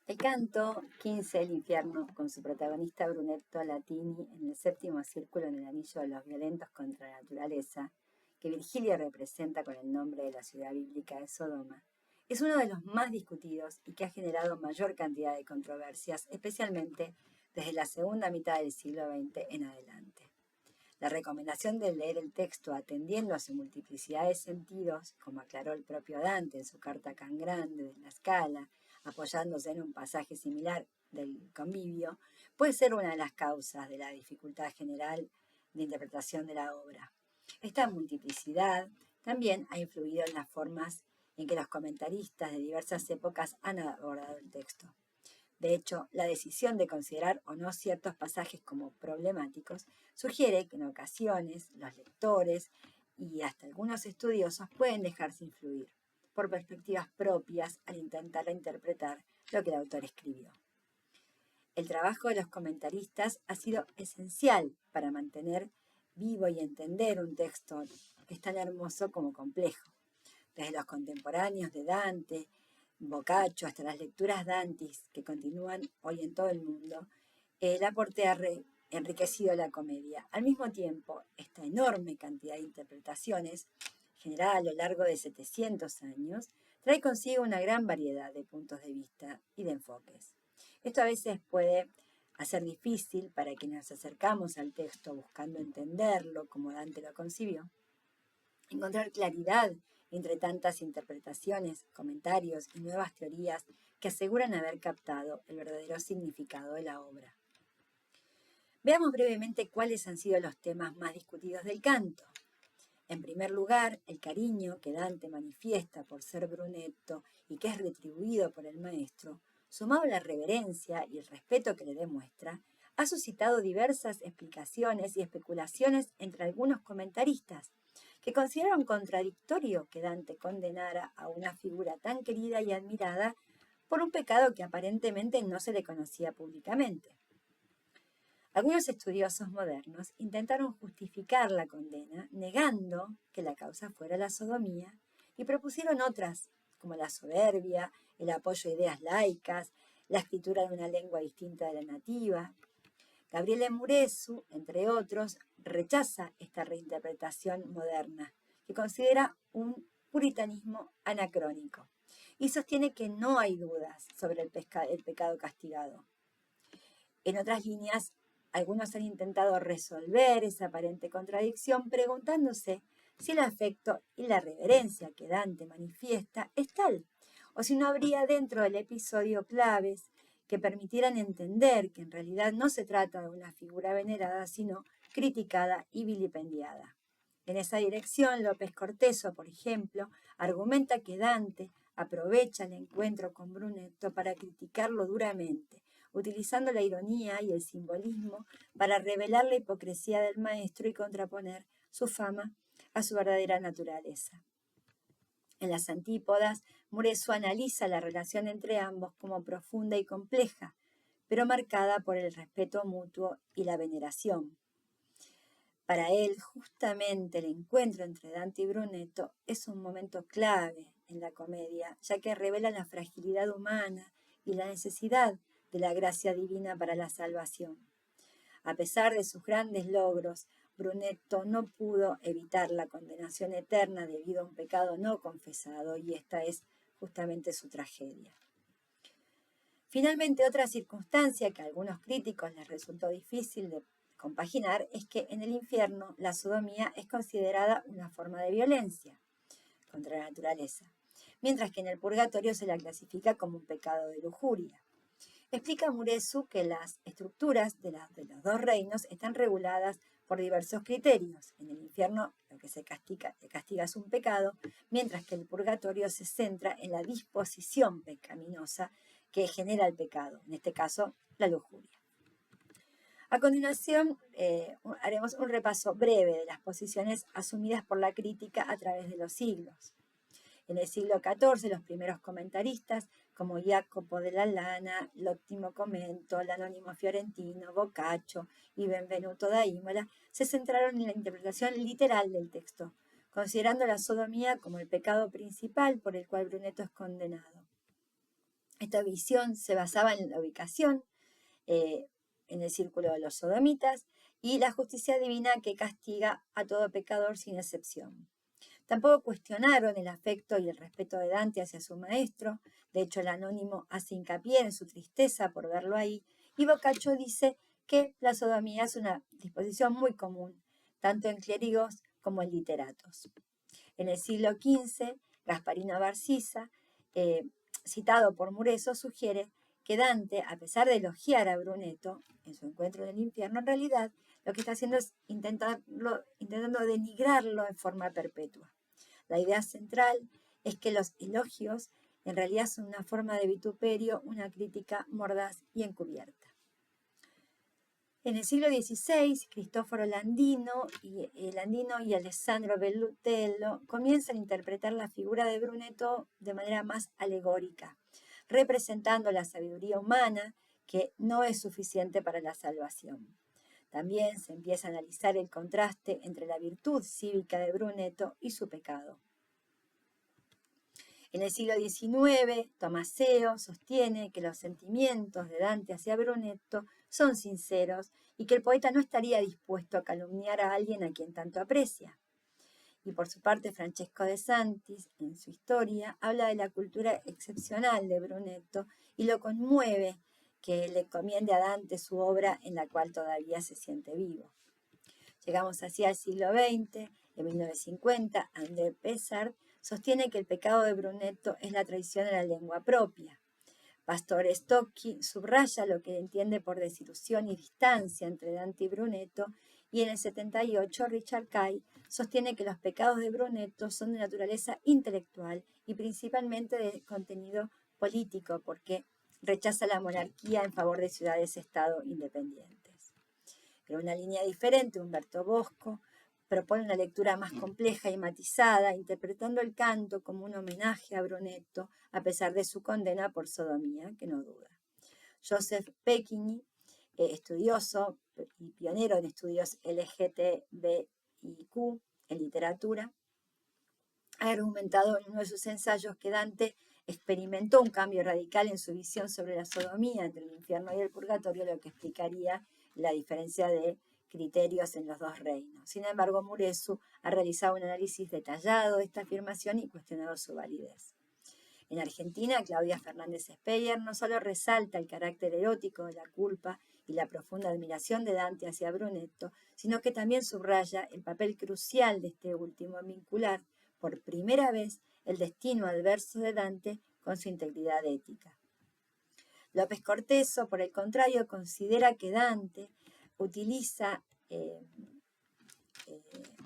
El canto 15 del infierno, con su protagonista Brunetto Latini en el séptimo círculo en el anillo de los violentos contra la naturaleza, que Virgilio representa con el nombre de la ciudad bíblica de Sodoma, es uno de los más discutidos y que ha generado mayor cantidad de controversias, especialmente desde la segunda mitad del siglo XX en adelante. La recomendación de leer el texto atendiendo a su multiplicidad de sentidos, como aclaró el propio Dante en su carta Can Grande de la Scala, apoyándose en un pasaje similar del Convivio, puede ser una de las causas de la dificultad general de interpretación de la obra. Esta multiplicidad también ha influido en las formas en que los comentaristas de diversas épocas han abordado el texto. De hecho, la decisión de considerar o no ciertos pasajes como problemáticos sugiere que en ocasiones los lectores y hasta algunos estudiosos pueden dejarse influir por perspectivas propias al intentar interpretar lo que el autor escribió. El trabajo de los comentaristas ha sido esencial para mantener vivo y entender un texto que es tan hermoso como complejo. Desde los contemporáneos de Dante, Boccaccio, hasta las lecturas dantis que continúan hoy en todo el mundo, el aporte ha enriquecido la comedia. Al mismo tiempo, esta enorme cantidad de interpretaciones, generada a lo largo de 700 años, trae consigo una gran variedad de puntos de vista y de enfoques. Esto a veces puede hacer difícil para quienes nos acercamos al texto buscando entenderlo como Dante lo concibió, encontrar claridad entre tantas interpretaciones, comentarios y nuevas teorías que aseguran haber captado el verdadero significado de la obra. Veamos brevemente cuáles han sido los temas más discutidos del canto. En primer lugar, el cariño que Dante manifiesta por ser Brunetto y que es retribuido por el maestro, sumado a la reverencia y el respeto que le demuestra, ha suscitado diversas explicaciones y especulaciones entre algunos comentaristas, que consideraron contradictorio que Dante condenara a una figura tan querida y admirada por un pecado que aparentemente no se le conocía públicamente. Algunos estudiosos modernos intentaron justificar la condena negando que la causa fuera la sodomía y propusieron otras, como la soberbia, el apoyo a ideas laicas, la escritura de una lengua distinta de la nativa. Gabriele Muresu, entre otros, rechaza esta reinterpretación moderna, que considera un puritanismo anacrónico, y sostiene que no hay dudas sobre el pecado castigado. En otras líneas, algunos han intentado resolver esa aparente contradicción preguntándose si el afecto y la reverencia que Dante manifiesta es tal, o si no habría dentro del episodio claves que permitieran entender que en realidad no se trata de una figura venerada, sino criticada y vilipendiada. En esa dirección, López Corteso, por ejemplo, argumenta que Dante aprovecha el encuentro con Brunetto para criticarlo duramente, utilizando la ironía y el simbolismo para revelar la hipocresía del maestro y contraponer su fama a su verdadera naturaleza. En las Antípodas, Muresu analiza la relación entre ambos como profunda y compleja, pero marcada por el respeto mutuo y la veneración. Para él, justamente el encuentro entre Dante y Brunetto es un momento clave en la comedia, ya que revela la fragilidad humana y la necesidad de la gracia divina para la salvación. A pesar de sus grandes logros, Brunetto no pudo evitar la condenación eterna debido a un pecado no confesado, y esta es justamente su tragedia. Finalmente, otra circunstancia que a algunos críticos les resultó difícil de compaginar es que en el infierno la sodomía es considerada una forma de violencia contra la naturaleza, mientras que en el purgatorio se la clasifica como un pecado de lujuria. Explica Muresu que las estructuras de los dos reinos están reguladas por diversos criterios. En el infierno lo que se castiga es un pecado, mientras que el purgatorio se centra en la disposición pecaminosa que genera el pecado, en este caso la lujuria. A continuación, haremos un repaso breve de las posiciones asumidas por la crítica a través de los siglos. En el siglo XIV, los primeros comentaristas, como Jacopo della Lana, l'Ottimo Commento, el Anónimo Fiorentino, Boccaccio y Benvenuto da Imola, se centraron en la interpretación literal del texto, considerando la sodomía como el pecado principal por el cual Brunetto es condenado. Esta visión se basaba en la ubicación, en el círculo de los sodomitas, y la justicia divina que castiga a todo pecador sin excepción. Tampoco cuestionaron el afecto y el respeto de Dante hacia su maestro. De hecho, el anónimo hace hincapié en su tristeza por verlo ahí, y Boccaccio dice que la sodomía es una disposición muy común, tanto en clérigos como en literatos. En el siglo XV, Gasparino Barcisa, citado por Mureso, sugiere que Dante, a pesar de elogiar a Brunetto en su encuentro en el infierno, en realidad lo que está haciendo es intentando denigrarlo en forma perpetua. La idea central es que los elogios en realidad son una forma de vituperio, una crítica mordaz y encubierta. En el siglo XVI, Cristoforo Landino y Alessandro Bellutello comienzan a interpretar la figura de Brunetto de manera más alegórica, representando la sabiduría humana que no es suficiente para la salvación. También se empieza a analizar el contraste entre la virtud cívica de Brunetto y su pecado. En el siglo XIX, Tomaseo sostiene que los sentimientos de Dante hacia Brunetto son sinceros y que el poeta no estaría dispuesto a calumniar a alguien a quien tanto aprecia. Y por su parte, Francesco de Santis, en su historia, habla de la cultura excepcional de Brunetto y lo conmueve que le encomiende a Dante su obra en la cual todavía se siente vivo. Llegamos así al siglo XX. En 1950, André Pesart sostiene que el pecado de Brunetto es la traición a la lengua propia. Pastor Stocchi subraya lo que entiende por desilusión y distancia entre Dante y Brunetto, y en el 78 Richard Kay sostiene que los pecados de Brunetto son de naturaleza intelectual y principalmente de contenido político, porque rechaza la monarquía en favor de ciudades-estado independientes. Pero una línea diferente, Umberto Bosco propone una lectura más compleja y matizada, interpretando el canto como un homenaje a Brunetto, a pesar de su condena por sodomía, que no duda. Joseph Pecquigny, estudioso y pionero en estudios LGTBIQ en literatura, ha argumentado en uno de sus ensayos que Dante experimentó un cambio radical en su visión sobre la sodomía entre el infierno y el purgatorio, lo que explicaría la diferencia de criterios en los dos reinos. Sin embargo, Muresu ha realizado un análisis detallado de esta afirmación y cuestionado su validez. En Argentina, Claudia Fernández Speyer no solo resalta el carácter erótico de la culpa y la profunda admiración de Dante hacia Brunetto, sino que también subraya el papel crucial de este último en vincular, por primera vez, el destino adverso de Dante con su integridad ética. López Corteso, por el contrario, considera que Dante utiliza el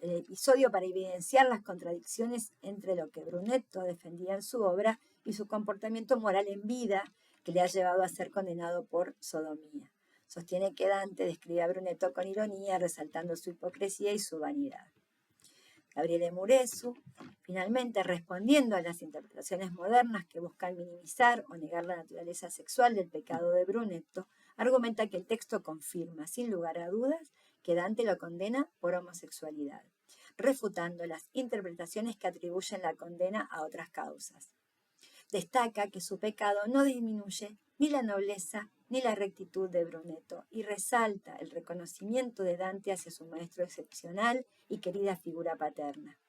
episodio para evidenciar las contradicciones entre lo que Brunetto defendía en su obra y su comportamiento moral en vida, que le ha llevado a ser condenado por sodomía. Sostiene que Dante describe a Brunetto con ironía, resaltando su hipocresía y su vanidad. Gabriele Muresu, finalmente, respondiendo a las interpretaciones modernas que buscan minimizar o negar la naturaleza sexual del pecado de Brunetto, argumenta que el texto confirma, sin lugar a dudas, que Dante lo condena por homosexualidad, refutando las interpretaciones que atribuyen la condena a otras causas. Destaca que su pecado no disminuye ni la nobleza ni la rectitud de Brunetto y resalta el reconocimiento de Dante hacia su maestro excepcional y querida figura paterna.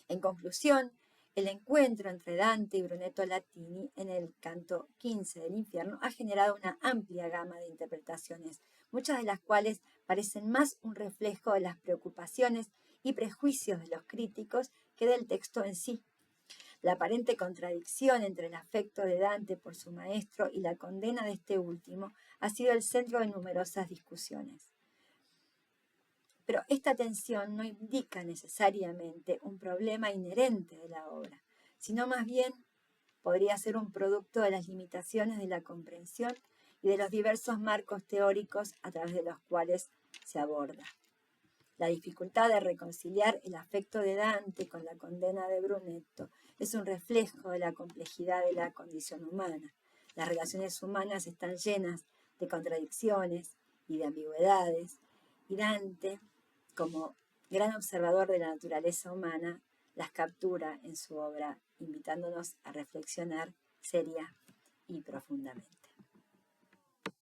En conclusión, el encuentro entre Dante y Brunetto Latini en el canto 15 del infierno ha generado una amplia gama de interpretaciones, muchas de las cuales parecen más un reflejo de las preocupaciones y prejuicios de los críticos que del texto en sí. La aparente contradicción entre el afecto de Dante por su maestro y la condena de este último ha sido el centro de numerosas discusiones. Pero esta tensión no indica necesariamente un problema inherente de la obra, sino más bien podría ser un producto de las limitaciones de la comprensión y de los diversos marcos teóricos a través de los cuales se aborda. La dificultad de reconciliar el afecto de Dante con la condena de Brunetto es un reflejo de la complejidad de la condición humana. Las relaciones humanas están llenas de contradicciones y de ambigüedades, y Dante, como gran observador de la naturaleza humana, las captura en su obra, invitándonos a reflexionar seria y profundamente.